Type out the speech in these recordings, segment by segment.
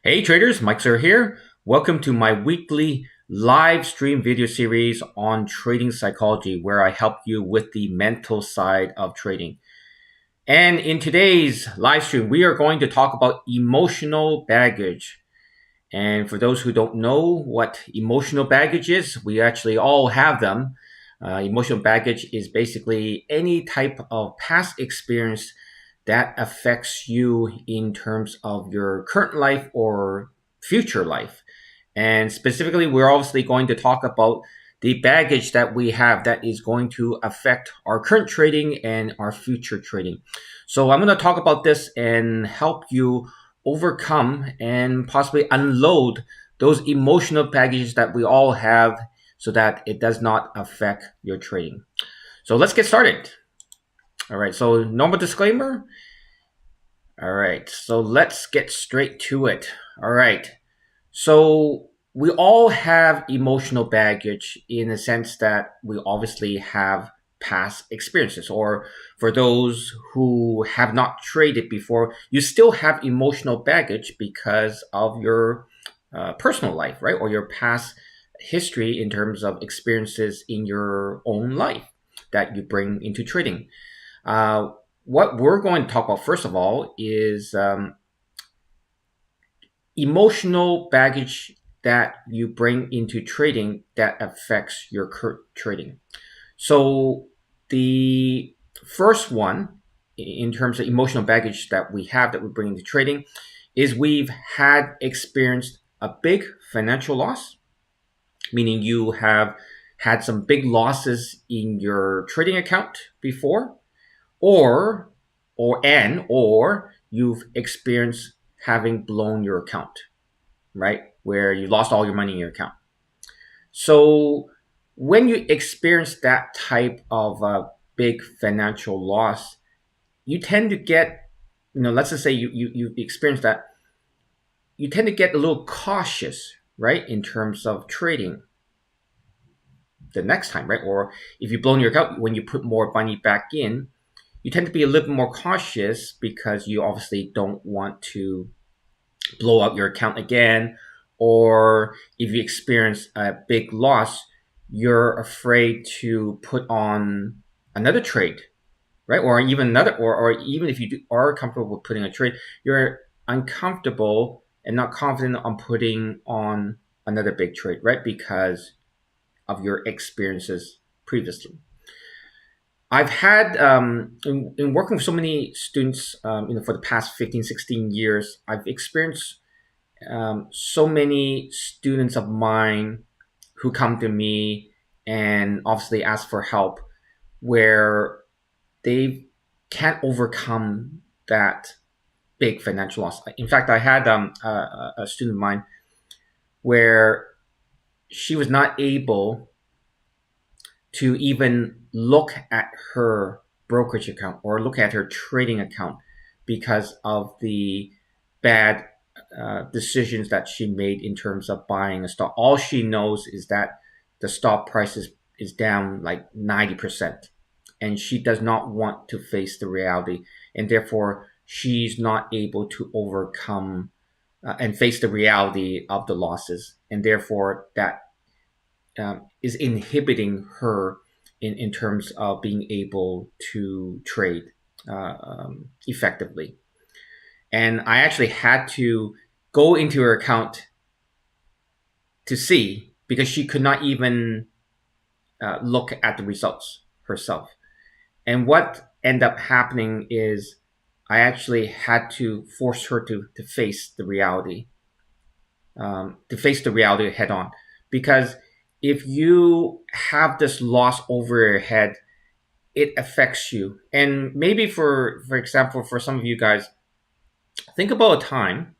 Hey traders, Mike Sir here. Welcome to my weekly live stream video series on trading psychology, where I help you with the mental side of trading. And in today's live stream, we are going to talk about emotional baggage. And for those who don't know what emotional baggage is, we actually all have them. Emotional baggage is basically any type of past experience that affects you in terms of your current life or future life. And specifically, we're obviously going to talk about the baggage that we have that is going to affect our current trading and our future trading. So, I'm going to talk about this and help you overcome and possibly unload those emotional baggages that we all have so that it does not affect your trading. So, let's get started. All right, so normal disclaimer. All right, so let's get straight to it. All right, so we all have emotional baggage in the sense that we obviously have past experiences, or for those who have not traded before, you still have emotional baggage because of your personal life, right? Or your past history in terms of experiences in your own life that you bring into trading. Uh, what we're going to talk about, first of all, is emotional baggage that you bring into trading that affects your current trading. So the first one, in terms of emotional baggage that we have that we bring into trading, is we've had experienced a big financial loss, meaning you have had some big losses in your trading account before, or or you've experienced having blown your account, right? Where you lost all your money in your account. So when you experience that type of big financial loss, you tend to get, let's just say you experience that, you tend to get a little cautious, right, in terms of trading the next time, right? Or if you've blown your account, when you put more money back in, you tend to be a little more cautious because you obviously don't want to blow out your account again, or if you experience a big loss, you're afraid to put on another trade, right? Or even or even if are comfortable with putting a trade, you're uncomfortable and not confident on putting on another big trade, right? Because of your experiences previously. I've had, in working with so many students, for the past 15, 16 years, I've experienced so many students of mine who come to me and obviously ask for help where they can't overcome that big financial loss. In fact, I had a student of mine where she was not able to even look at her brokerage account or look at her trading account because of the bad decisions that she made in terms of buying a stock. All she knows is that the stock price is down like 90%. And she does not want to face the reality. And therefore, she's not able to overcome and face the reality of the losses. And therefore, that is inhibiting her in terms of being able to trade effectively. And I actually had to go into her account to see because she could not even look at the results herself. And what ended up happening is I actually had to force her to face the reality, head on. Because if you have this loss over your head, it affects you. And maybe for example, for some of you guys, think about a time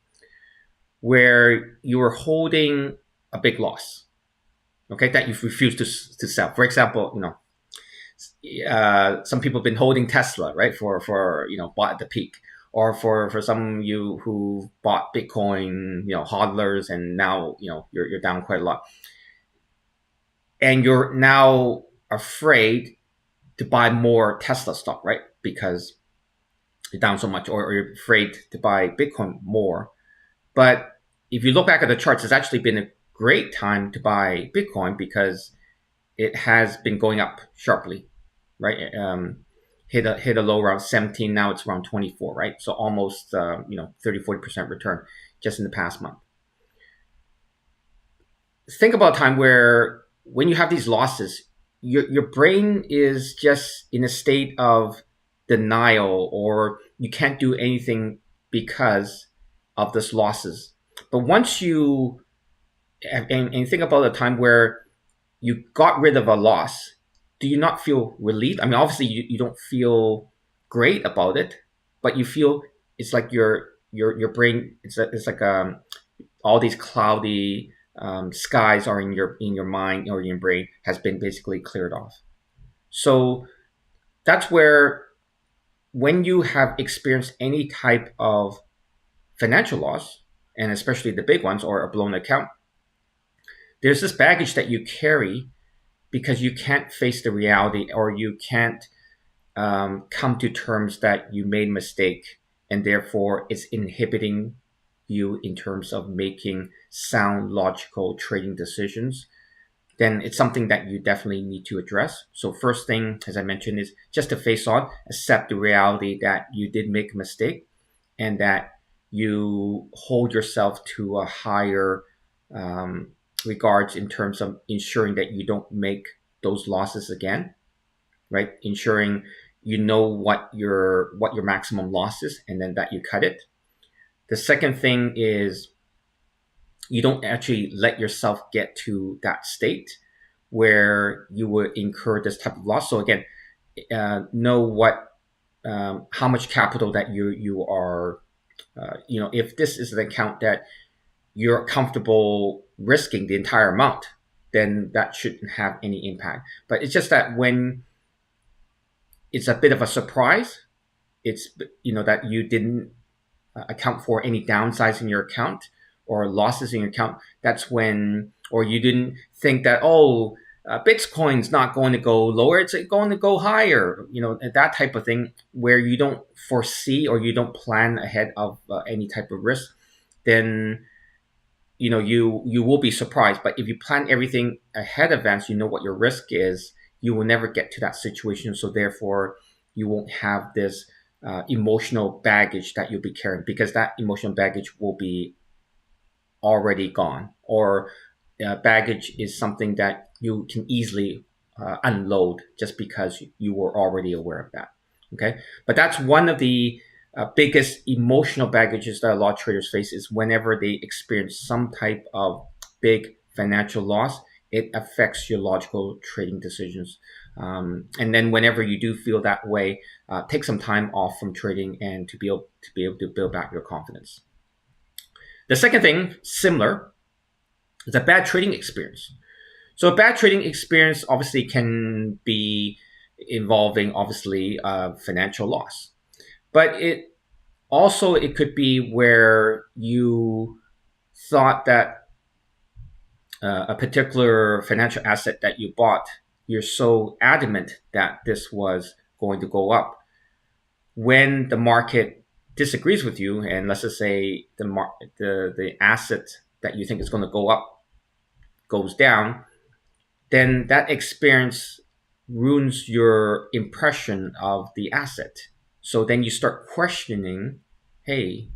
where you were holding a big loss, okay, that you've refused to sell. For example, some people have been holding Tesla, right, for bought at the peak, or for some of you who bought Bitcoin, hodlers, and now you're down quite a lot, and you're now afraid to buy more Tesla stock, right, because you're down so much, or you're afraid to buy Bitcoin more. But if you look back at the charts, it's actually been a great time to buy Bitcoin because it has been going up sharply, right? Hit a low around 17. Now it's around 24, right? So almost 30-40% return just in the past month. Think about a time where when you have these losses, your brain is just in a state of denial, or you can't do anything because of this losses. But once you and think about a time where you got rid of a loss, do you not feel relieved? I mean, obviously you don't feel great about it, but you feel it's like your brain, it's like all these cloudy skies are in your mind or your brain has been basically cleared off. So that's where, when you have experienced any type of financial loss, and especially the big ones or a blown account, there's this baggage that you carry because you can't face the reality, or you can't come to terms that you made a mistake, and therefore it's inhibiting you in terms of making sound, logical trading decisions. Then it's something that you definitely need to address. So first thing, as I mentioned, is just to face on, accept the reality that you did make a mistake, and that you hold yourself to a higher regards in terms of ensuring that you don't make those losses again, right? Ensuring you know what your maximum loss is, and then that you cut it. The second thing is you don't actually let yourself get to that state where you would incur this type of loss. So again, know what how much capital that you are. If this is an account that you're comfortable risking the entire amount, then that shouldn't have any impact. But it's just that when it's a bit of a surprise, it's that you didn't account for any downsides in your account or losses in your account. That's when, or you didn't think that, Bitcoin's not going to go lower, it's going to go higher, that type of thing, where you don't foresee or you don't plan ahead of any type of risk. Then you will be surprised. But if you plan everything ahead of advance, you know what your risk is, you will never get to that situation. So therefore, you won't have this emotional baggage that you'll be carrying, because that emotional baggage will be already gone, or baggage is something that you can easily unload just because you were already aware of that. Okay, but that's one of the biggest emotional baggages that a lot of traders face, is whenever they experience some type of big financial loss, it affects your logical trading decisions. And then whenever you do feel that way, take some time off from trading, and to be able to build back your confidence. The second thing, similar, is a bad trading experience. So a bad trading experience obviously can be involving obviously financial loss, but it could be where you thought that a particular financial asset that you bought, you're so adamant that this was going to go up. When the market disagrees with you, and let's just say the asset that you think is going to go up goes down, then that experience ruins your impression of the asset. So then you start questioning, hey,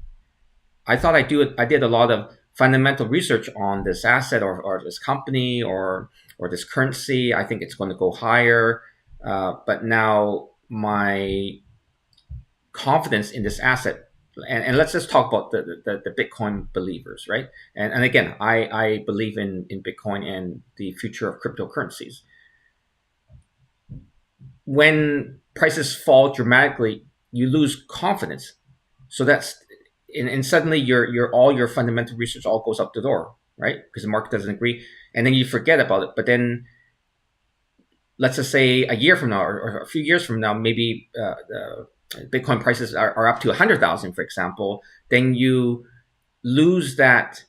I did a lot of fundamental research on this asset, or this company, or this currency. I think it's going to go higher, but now my confidence in this asset, and let's just talk about the Bitcoin believers, right? And again, I believe in Bitcoin and the future of cryptocurrencies. When prices fall dramatically, you lose confidence. So and suddenly your all your fundamental research all goes up the door, right? Because the market doesn't agree, and then you forget about it. But then, let's just say a year from now, or a few years from now, maybe Bitcoin prices are up to 100,000, for example. Then you lose that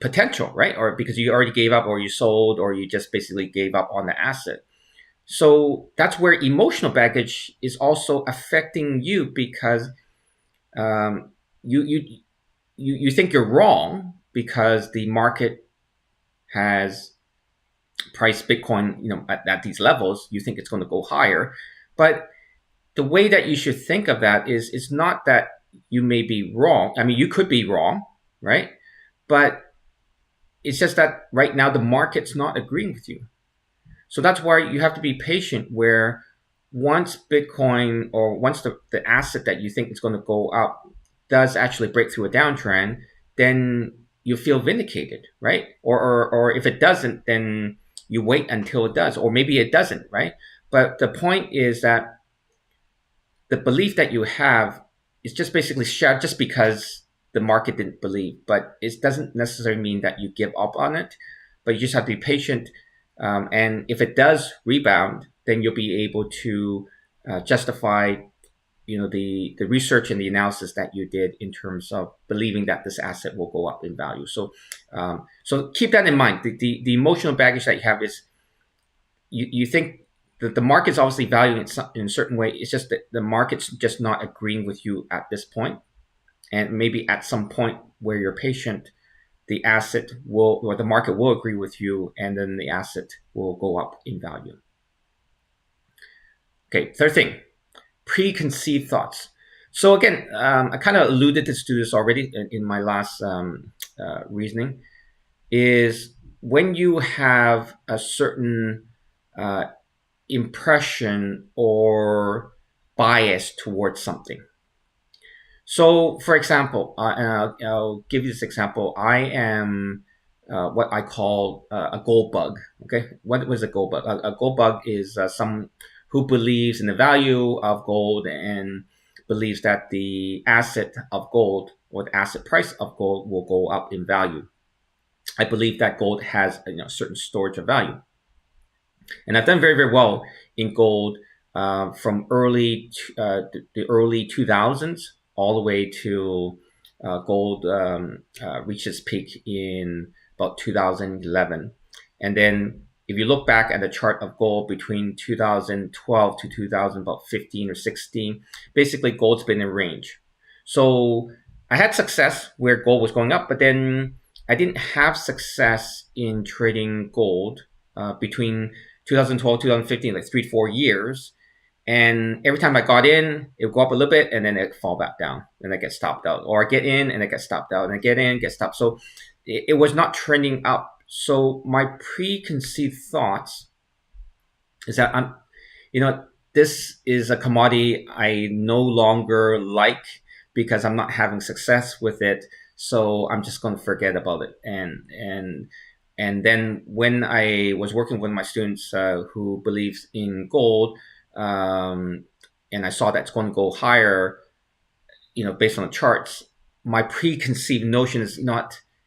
potential, right? Or because you already gave up, or you sold, or you just basically gave up on the asset. So that's where emotional baggage is also affecting you, because you you think you're wrong because the market has priced Bitcoin, at these levels. You think it's going to go higher, but the way that you should think of that is it's not that you may be wrong. I mean, you could be wrong, right? But it's just that right now the market's not agreeing with you. So that's why you have to be patient, where once Bitcoin, or once the asset that you think is going to go up does actually break through a downtrend, then you feel vindicated, right? Or if it doesn't, then you wait until it does, or maybe it doesn't, right? But the point is that the belief that you have is just basically shared just because the market didn't believe, but it doesn't necessarily mean that you give up on it, but you just have to be patient. And if it does rebound, then you'll be able to justify, the research and the analysis that you did in terms of believing that this asset will go up in value. So keep that in mind. The emotional baggage that you have is you think that the market's obviously valuing it in a certain way. It's just that the market's just not agreeing with you at this point, and maybe at some point where you're patient, the asset will, or the market will agree with you, and then the asset will go up in value. Okay, third thing, preconceived thoughts. So again, I kind of alluded to this already in my last reasoning, is when you have a certain impression or bias towards something. So, for example, I'll give you this example. I am what I call a gold bug. Okay, what was a gold bug? A gold bug is some who believes in the value of gold and believes that the asset of gold, or the asset price of gold, will go up in value. I believe that gold has certain storage of value, and I've done very, very well in gold from the early 2000s all the way to gold reached its peak in about 2011. And then if you look back at the chart of gold between 2012 to 2015 or 16, basically gold's been in range. So I had success where gold was going up, but then I didn't have success in trading gold between 2012, 2015, like 3 to 4 years. And every time I got in, it would go up a little bit and then it fall back down and I get stopped out. Or I get in and I get stopped out, and I get in, get stopped. So it was not trending up. So my preconceived thoughts is that this is a commodity I no longer like because I'm not having success with it. So I'm just going to forget about it. And then when I was working with my students who believes in gold, and I saw that's going to go higher, based on the charts, my preconceived notion is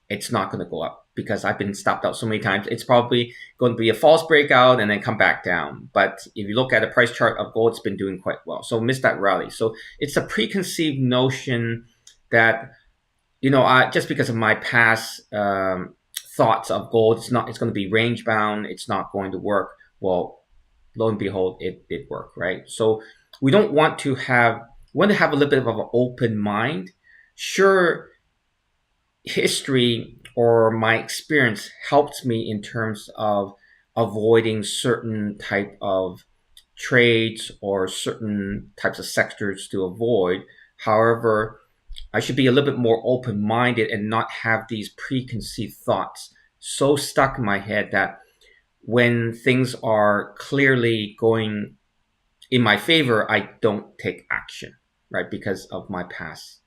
it's not going to go up because I've been stopped out so many times. It's probably going to be a false breakout and then come back down. But if you look at the price chart of gold, it's been doing quite well. So missed that rally. So it's a preconceived notion that, just because of my past thoughts of gold, it's going to be range bound, it's not going to work. Well, lo and behold, it did work, right? So we want to have a little bit of an open mind. Sure, history or my experience helped me in terms of avoiding certain type of trades or certain types of sectors to avoid. However, I should be a little bit more open-minded and not have these preconceived thoughts so stuck in my head that when things are clearly going in my favor, I don't take action, right? Because of my past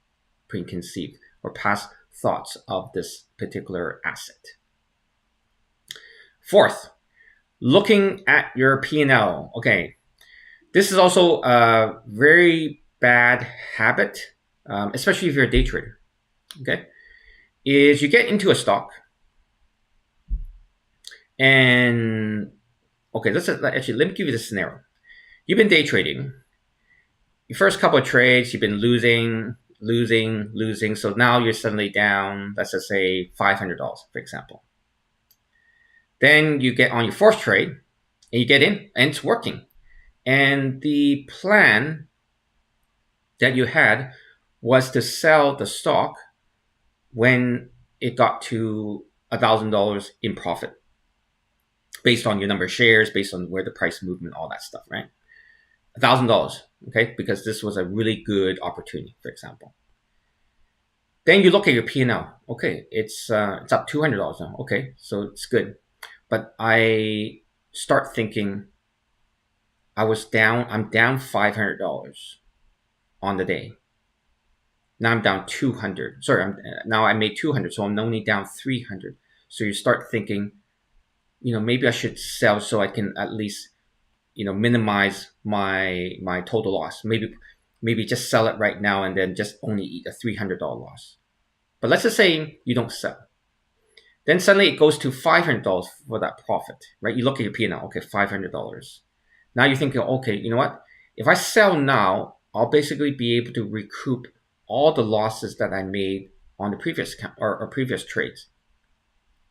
preconceived or past thoughts of this particular asset. Fourth, looking at your P&L. Okay, this is also a very bad habit, especially if you're a day trader. Okay, is you get into a stock, and okay, let me give you the scenario. You've been day trading. Your first couple of trades, you've been losing. So now you're suddenly down, let's just say $500, for example. Then you get on your fourth trade, and you get in, and it's working. And the plan that you had was to sell the stock when it got to $1,000 in profit based on your number of shares, based on where the price movement, all that stuff, right? $1,000, okay, because this was a really good opportunity, for example. Then you look at your P&L. Okay, it's up $200 now. Okay, so it's good, but I start thinking I'm down $500 on the day. Now I'm down 200. Sorry, now I made 200, so I'm only down 300. So you start thinking, maybe I should sell so I can at least, minimize my total loss. Maybe just sell it right now and then just only eat a $300 loss. But let's just say you don't sell. Then suddenly it goes to $500 for that profit, right? You look at your P&L, okay, $500. Now you're thinking, okay, you know what? If I sell now, I'll basically be able to recoup all the losses that I made on the previous or previous trades.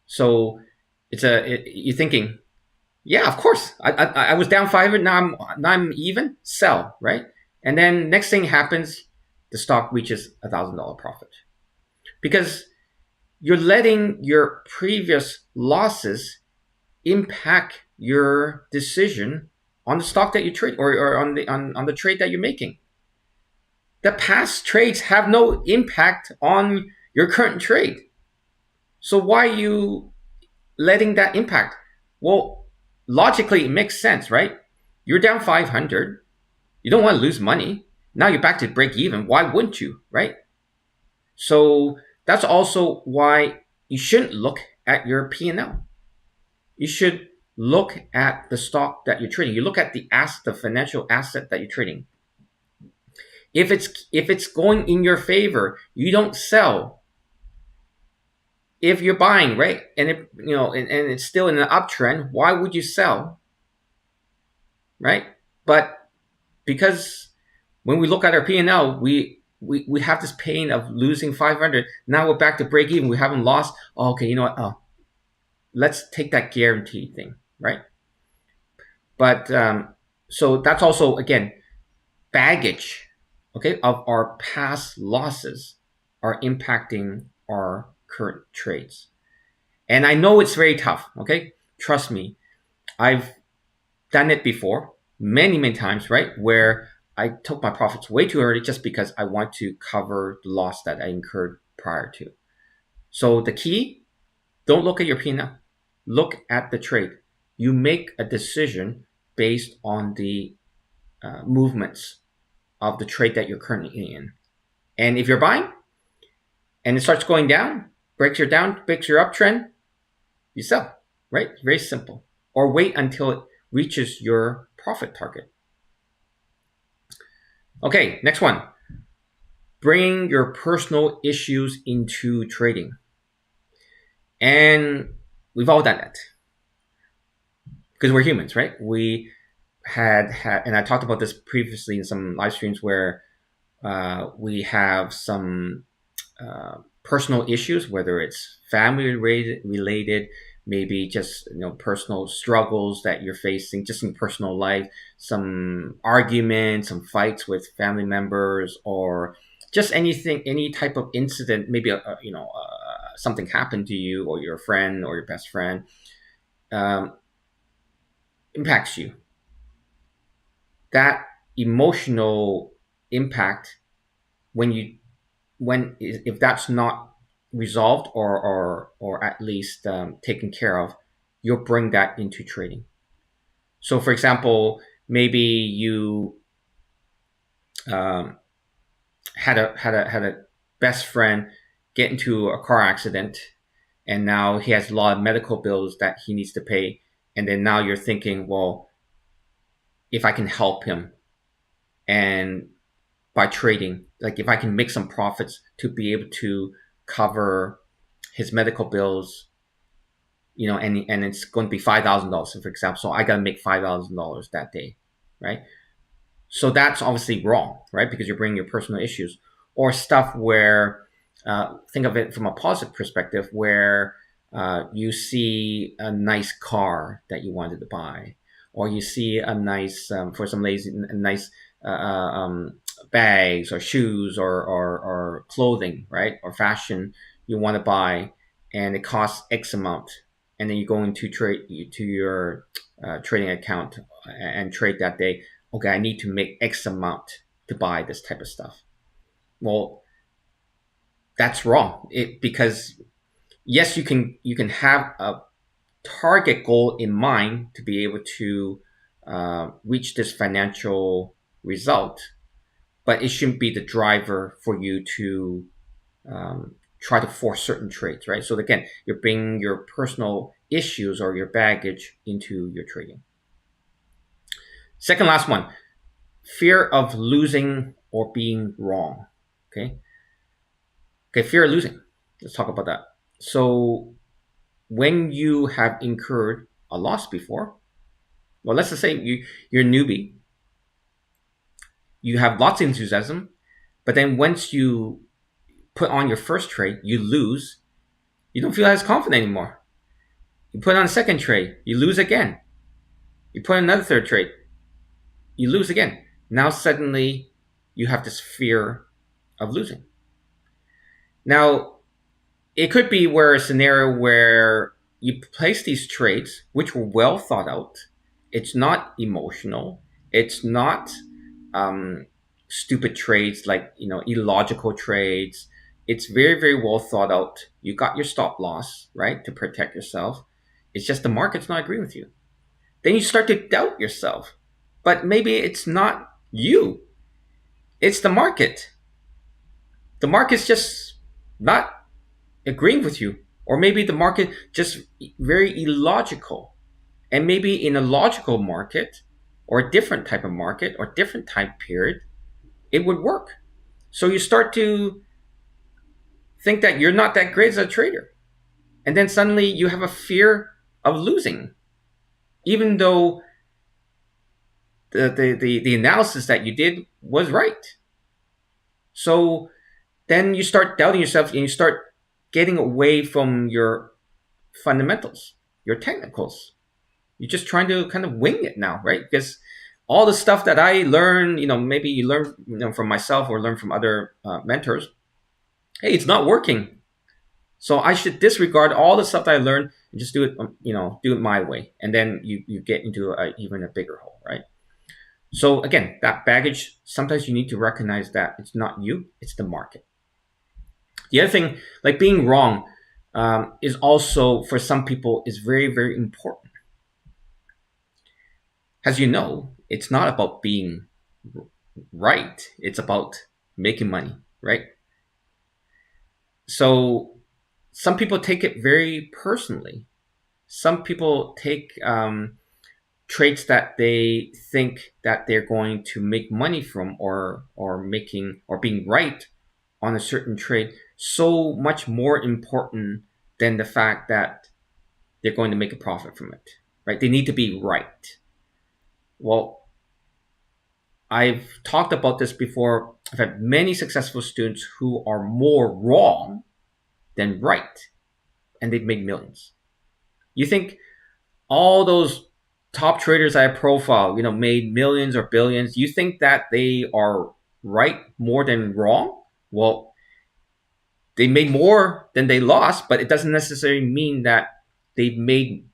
So you're thinking, yeah, of course. I was down 500. Now I'm even. Sell, right? And then next thing happens, the stock reaches $1,000 profit because you're letting your previous losses impact your decision on the stock that you trade or on the trade that you're making. The past trades have no impact on your current trade. So why are you letting that impact? Well, logically, it makes sense, right? You're down 500. You don't want to lose money. Now you're back to break even. Why wouldn't you, right? So that's also why you shouldn't look at your P&L. You should look at the stock that you're trading. You look at the financial asset that you're trading. If it's going in your favor, you don't sell. If you're buying, right, and it's still in an uptrend, why would you sell? Right? But because when we look at our P&L, we have this pain of losing 500. Now we're back to break even. We haven't lost. Oh, okay, you know what? Oh, let's take that guarantee thing, right? But so that's also, again, baggage, okay, of our past losses are impacting our current trades. And I know it's very tough, okay? Trust me. I've done it before many, many times, right? Where I took my profits way too early just because I want to cover the loss that I incurred prior to. So the key, don't look at your P&L. Look at the trade. You make a decision based on the movements of the trade that you're currently in. And if you're buying and it starts going down, breaks your uptrend, you sell, right? Very simple. Or wait until it reaches your profit target. Okay, next one. Bring your personal issues into trading. And we've all done that because we're humans, right? We had, and I talked about this previously in some live streams where we have some personal issues, whether it's family related, maybe just personal struggles that you're facing just in personal life, some arguments, some fights with family members, or just anything, any type of incident, maybe something happened to you or your friend or your best friend, impacts you. That emotional impact, if that's not resolved or at least taken care of, you'll bring that into trading. So, for example, maybe you had a best friend get into a car accident, and now he has a lot of medical bills that he needs to pay, and then now you're thinking, well, if I can help him, and by trading, like if I can make some profits to be able to cover his medical bills, and it's going to be $5,000, for example. So I got to make $5,000 that day, right? So that's obviously wrong, right? Because you're bringing your personal issues or stuff where, think of it from a positive perspective, where you see a nice car that you wanted to buy, or you see a nice, for some ladies, a nice bags or shoes or clothing, right? Or fashion you want to buy, and it costs X amount, and then you go into trade to your trading account and trade that day. Okay, I need to make X amount to buy this type of stuff. Well, that's wrong. Because yes, you can have a target goal in mind to be able to reach this financial result, but it shouldn't be the driver for you to try to force certain trades, right? So again, you're bringing your personal issues or your baggage into your trading. Second last one, fear of losing or being wrong. Okay. Okay, fear of losing. Let's talk about that. So when you have incurred a loss before, well, let's just say you're a newbie, you have lots of enthusiasm, but then once you put on your first trade, you lose, you don't feel as confident anymore. You put on a second trade, you lose again. You put on another third trade, you lose again. Now suddenly you have this fear of losing. Now, it could be where a scenario where you place these trades, which were well thought out. It's not emotional. It's not stupid trades like illogical trades. It's very very well thought out. You got your stop loss right to protect yourself. It's just the market's not agreeing with you. Then you start to doubt yourself. But maybe it's not you. It's the market. The market's just not agreeing with you, or maybe the market just very illogical, and maybe in a logical market or a different type of market or different time period it would work. So you start to think that you're not that great as a trader, and then suddenly you have a fear of losing, even though the analysis that you did was right. So then you start doubting yourself and you start getting away from your fundamentals, your technicals. You're just trying to kind of wing it now, right? Because all the stuff that I learned, maybe you learn from myself or learn from other mentors. Hey, it's not working. So I should disregard all the stuff that I learned and just do it, do it my way. And then you get into even a bigger hole, right? So again, that baggage, sometimes you need to recognize that it's not you, it's the market. The other thing, like being wrong, is also for some people is very, very important. As you know, it's not about being right. It's about making money, right? So some people take it very personally. Some people take traits that they think that they're going to make money from, or making or being right on a certain trade, so much more important than the fact that they're going to make a profit from it, right? They need to be right. Well, I've talked about this before. I've had many successful students who are more wrong than right, and they've made millions. You think all those top traders I profile, made millions or billions, you think that they are right more than wrong? Well, they made more than they lost, but it doesn't necessarily mean that they've been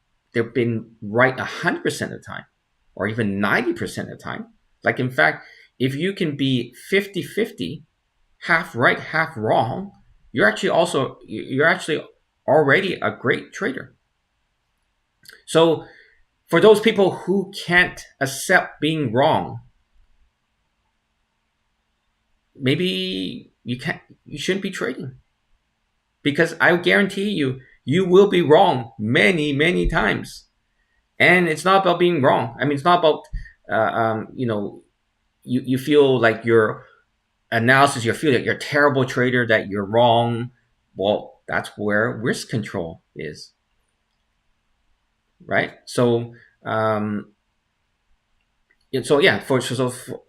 right 100% of the time, or even 90% of the time. Like, in fact, if you can be 50-50, half right, half wrong, you're actually already a great trader. So for those people who can't accept being wrong, maybe you shouldn't be trading, because I guarantee you will be wrong many, many times. And it's not about being wrong. I mean, it's not about you feel like your analysis, you feel that you're a terrible trader, that you're wrong. Well, that's where risk control is, right? So for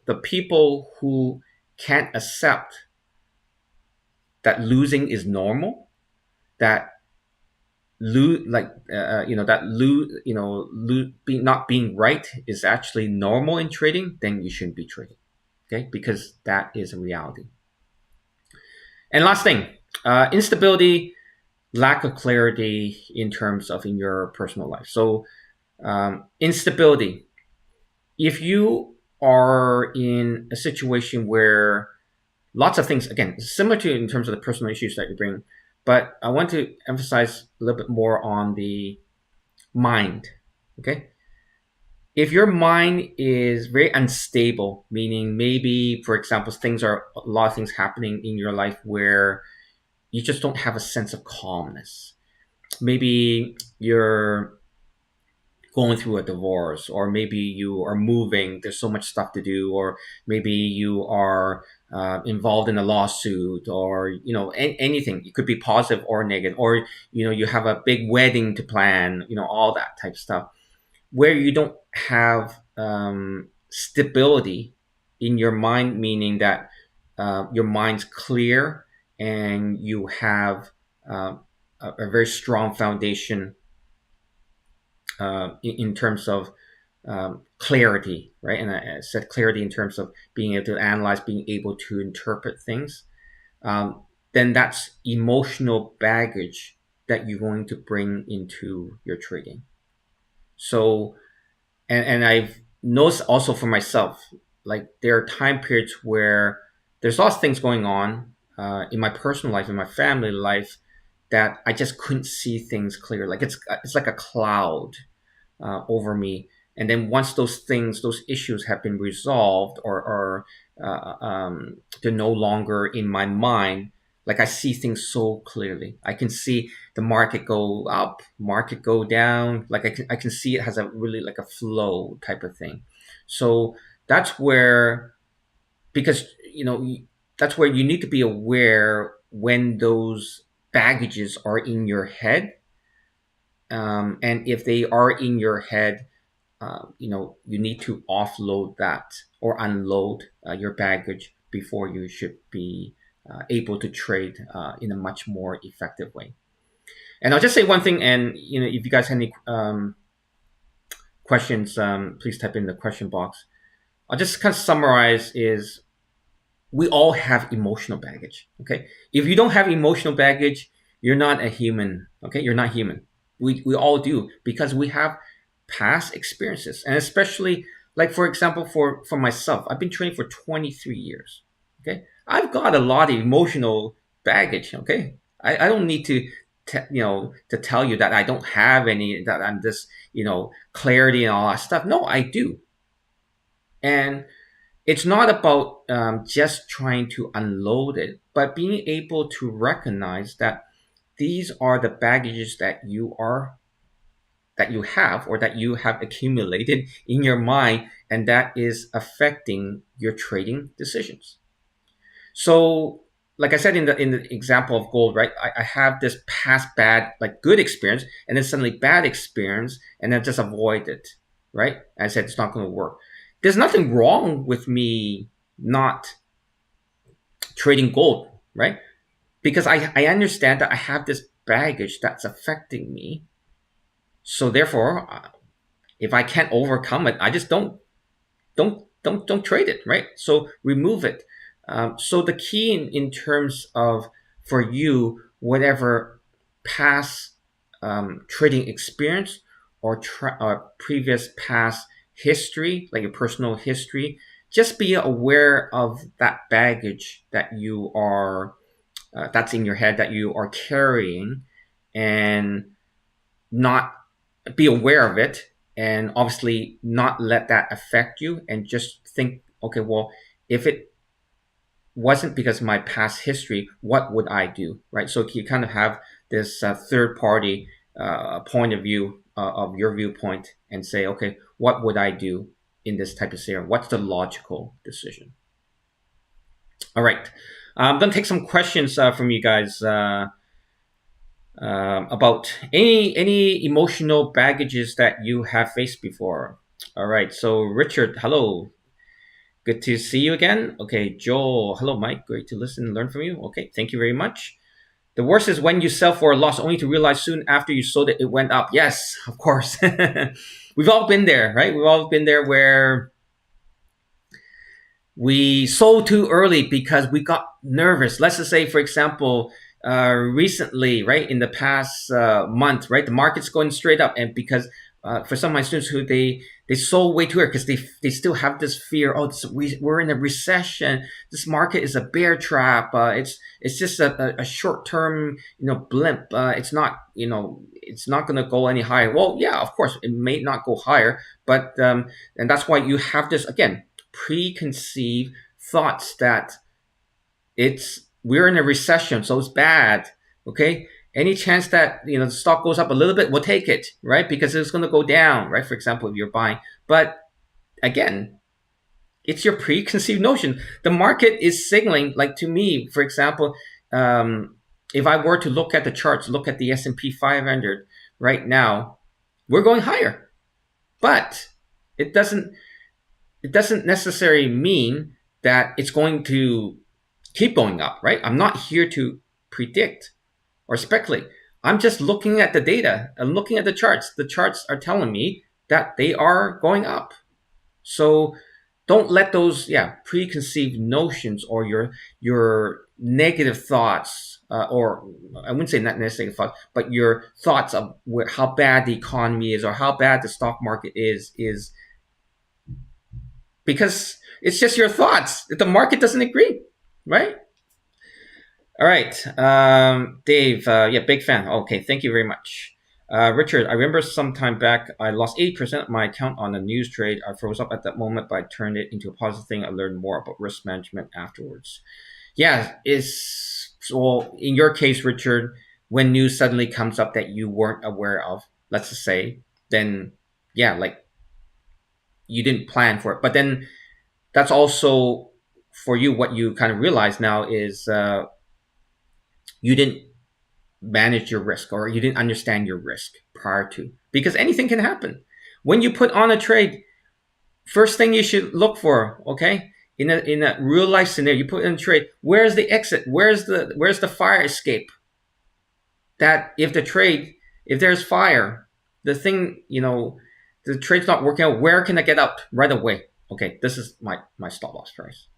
the people who can't accept that losing is normal, that not being right is actually normal in trading, then you shouldn't be trading, okay? Because that is a reality. And last thing, Instability, lack of clarity in terms of in your personal life. So instability. If you are in a situation where lots of things, again, similar to in terms of the personal issues that you bring, but I want to emphasize a little bit more on the mind. Okay, if your mind is very unstable, meaning maybe, for example, a lot of things happening in your life where you just don't have a sense of calmness. Maybe you're going through a divorce, or maybe you are moving, there's so much stuff to do, or maybe you are involved in a lawsuit, or anything. It could be positive or negative, or you have a big wedding to plan, all that type of stuff, where you don't have stability in your mind, meaning that your mind's clear and you have a very strong foundation in terms of clarity, right? And I said clarity in terms of being able to analyze, being able to interpret things. Then that's emotional baggage that you're going to bring into your trading. So, and I've noticed also for myself, like there are time periods where there's lots of things going on in my personal life, in my family life, that I just couldn't see things clear. Like it's like a cloud over me. And then once those issues have been resolved, or they're no longer in my mind, like I see things so clearly. I can see the market go up, market go down. Like I can see it has a really like a flow type of thing. So that's where, because that's where you need to be aware when those baggages are in your head, and if they are in your head, you need to offload that or unload your baggage before you should be able to trade in a much more effective way. And I'll just say one thing, and if you guys have any questions, please type in the question box. I'll just kind of summarize is we all have emotional baggage. Okay, if you don't have emotional baggage, you're not a human. Okay, you're not human. We all do, because we have past experiences, and especially, like, for example, for myself, I've been training for 23 years. Okay, I've got a lot of emotional baggage. Okay, I don't need to tell you that I don't have any, that I'm this clarity and all that stuff. No, I do. And it's not about just trying to unload it, but being able to recognize that these are the baggages that you have, or that you have accumulated in your mind, and that is affecting your trading decisions. So, like I said in the example of gold, right? I have this past bad, like good experience, and then suddenly bad experience, and then just avoid it, right? I said it's not going to work. There's nothing wrong with me not trading gold, right? Because I understand that I have this baggage that's affecting me. So therefore, if I can't overcome it, I just don't trade it, right? So remove it. So the key in terms of, for you, whatever past trading experience, or previous past history, like your personal history, just be aware of that baggage that you are that's in your head, that you are carrying, and not be aware of it, and obviously not let that affect you, and just think, okay, well, if it wasn't because of my past history, what would I do, right? So you kind of have this third party point of view of your viewpoint, and say, okay, what would I do in this type of scenario? What's the logical decision? All right, I'm gonna take some questions from you guys about any emotional baggages that you have faced before. All right, so Richard, hello, good to see you again. Okay, Joel, hello, Mike, great to listen and learn from you. Okay, thank you very much. The worst is when you sell for a loss only to realize soon after you sold it, it went up. Yes, of course. We've all been there, right? We've all been there where we sold too early because we got nervous. Let's just say, for example, recently, right, in the past month, right, the market's going straight up, and because for some of my students who they sold way too early because they still have this fear. Oh, we're in a recession. This market is a bear trap. It's just a short term blimp. It's not it's not going to go any higher. Well, yeah, of course it may not go higher, but and that's why you have this again preconceived thoughts that we're in a recession, so it's bad. Okay, any chance that the stock goes up a little bit, we'll take it, right? Because it's going to go down, right? For example, if you're buying, but again, it's your preconceived notion. The market is signaling, like to me, for example, if I were to look at the charts, look at the S&P 500 right now, we're going higher, but it doesn't necessarily mean that it's going to keep going up, right? I'm not here to predict or speculate. I'm just looking at the data. I'm looking at the charts. The charts are telling me that they are going up. So don't let those preconceived notions or your negative thoughts, or I wouldn't say not negative thoughts, but your thoughts of how bad the economy is or how bad the stock market is because it's just your thoughts. The market doesn't agree, right? All right, Dave. Yeah, big fan. Okay, thank you very much. Richard, I remember some time back I lost 80% of my account on a news trade. I froze up at that moment, but I turned it into a positive thing. I learned more about risk management afterwards. Yeah, is well in your case, Richard, when news suddenly comes up that you weren't aware of, let's just say, then yeah, like you didn't plan for it. But then that's also for you what you kind of realize now is you didn't manage your risk or you didn't understand your risk prior to, because anything can happen when you put on a trade. First thing you should look for, okay, in a real life scenario, you put in a trade, where's the exit, where's the fire escape, that if there's fire, the thing, the trade's not working out, where can I get out right away? Okay, this is my stop loss price.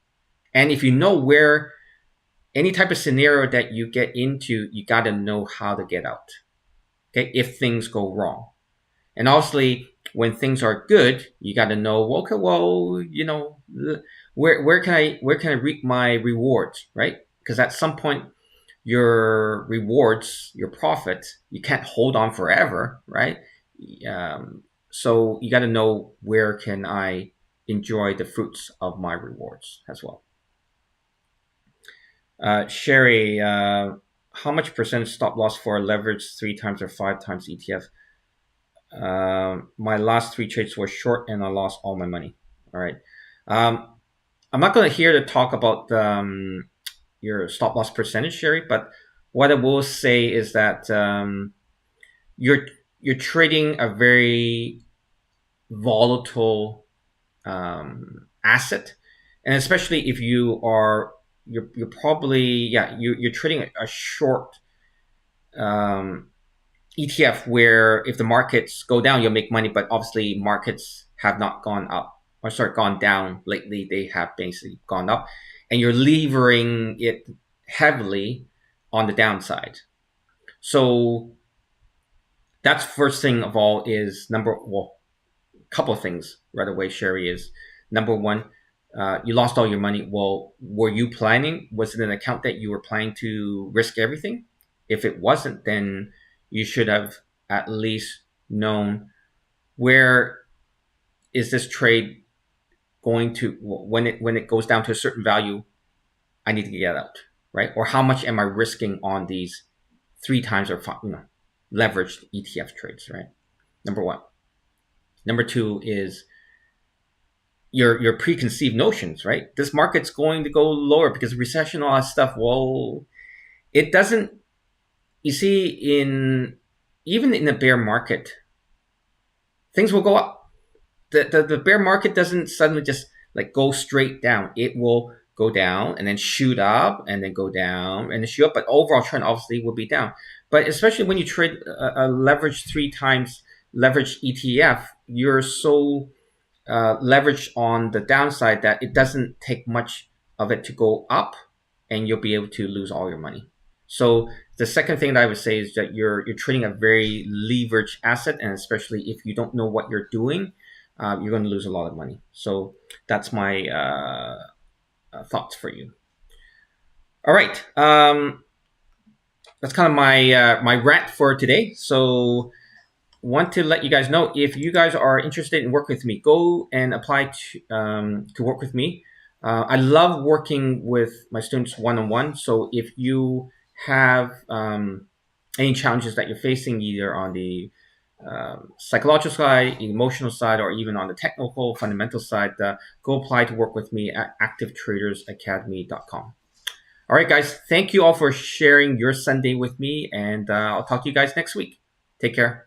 And if you know where, any type of scenario that you get into, you got to know how to get out. Okay, if things go wrong, and obviously when things are good, you got to know. Okay, well, where can I reap my rewards, right? Because at some point, your rewards, your profit, you can't hold on forever, right? So you got to know where can I enjoy the fruits of my rewards as well. Sherry, how much percent stop loss for a leverage 3 times or 5 times ETF? My last 3 trades were short and I lost all my money. All right. I'm not going to here to talk about your stop loss percentage, Sherry, but what I will say is that you're trading a very volatile asset, and especially if you're probably you're trading a short ETF where if the markets go down you'll make money, but obviously markets have not gone up or gone down lately. They have basically gone up, and you're levering it heavily on the downside. So that's first thing of all is couple of things right away, Sherry, is number one, you lost all your money. Well, were you planning? Was it an account that you were planning to risk everything? If it wasn't, then you should have at least known where is this trade going to, when it goes down to a certain value, I need to get out, right? Or how much am I risking on these 3 times or leveraged ETF trades, right? Number one. Number two is your preconceived notions, right? This market's going to go lower because of recession, all that stuff. Well, it doesn't. You see, even in a bear market, things will go up. The bear market doesn't suddenly just like go straight down. It will go down and then shoot up and then go down and then shoot up. But overall trend obviously will be down. But especially when you trade a leveraged 3 times leveraged ETF, you're so leveraged on the downside that it doesn't take much of it to go up, and you'll be able to lose all your money. So the second thing that I would say is that you're trading a very leveraged asset, and especially if you don't know what you're doing, you're going to lose a lot of money. So that's my thoughts for you. All right, that's kind of my rant for today. So want to let you guys know, if you guys are interested in working with me, go and apply to work with me. I love working with my students one-on-one. So if you have any challenges that you're facing, either on the psychological side, emotional side, or even on the technical fundamental side, go apply to work with me at activetradersacademy.com. All right, guys, thank you all for sharing your Sunday with me, and I'll talk to you guys next week. Take care.